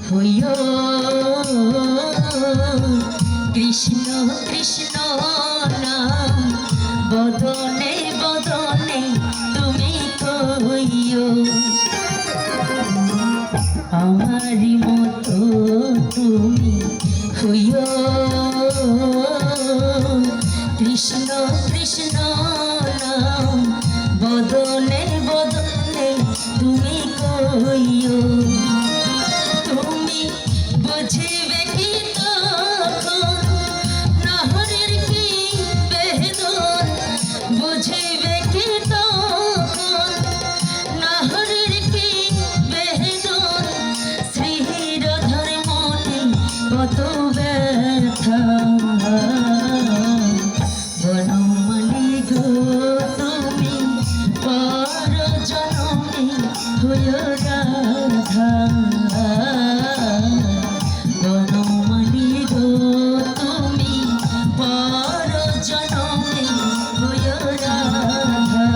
হইও কৃষ্ণ কৃষ্ণ নাম বদনে বদনে তুমি কইও আমারি মতো তুমি হইও কৃষ্ণ কৃষ্ণ নাম বদনে বদনে তুমি কইও তুমি বুঝিবে কি তখন নহরের কি বেদন বুঝিবে কি তখন নহরের কি বেদন শ্রীহীরধর মনে কত ব্যথা বনমালী গো তুমি পর জনমে হইও রাধা বনমালী গো তুমি পর জনমে হইও রাধা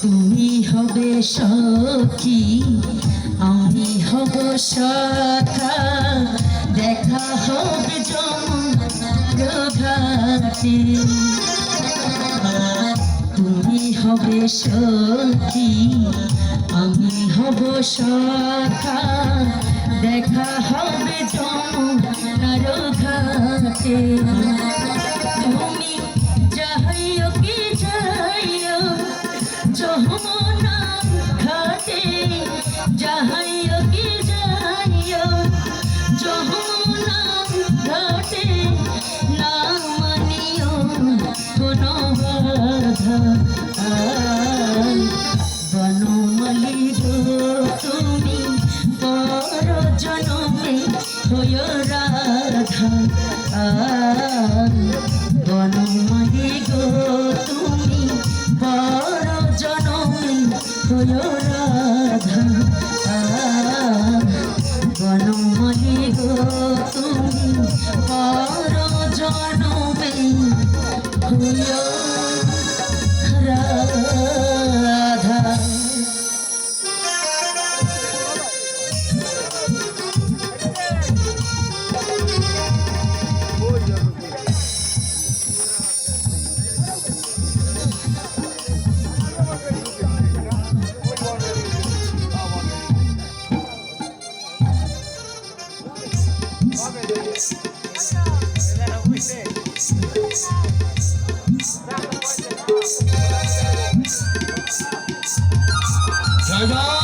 তুমি হবে সখী আমি হব সখা দেখা হবে যমুনার ঘাটে তুমি হবে সখী আমি হব সখা দেখা হবে যমুনার ঘাটে তুমি যাইও কি যাইও যমুনা ঘাটে যাইও কি যাইও যমুনা ঘাটে না মানিও কোনো বাধা বনমালী গো তুমি পর জনমে হইও রাধা বনমালী গো তুমি পর জনমে হইও রাধা বনমালী গো তুমি পর জনমে হইও রাধা Bye-bye.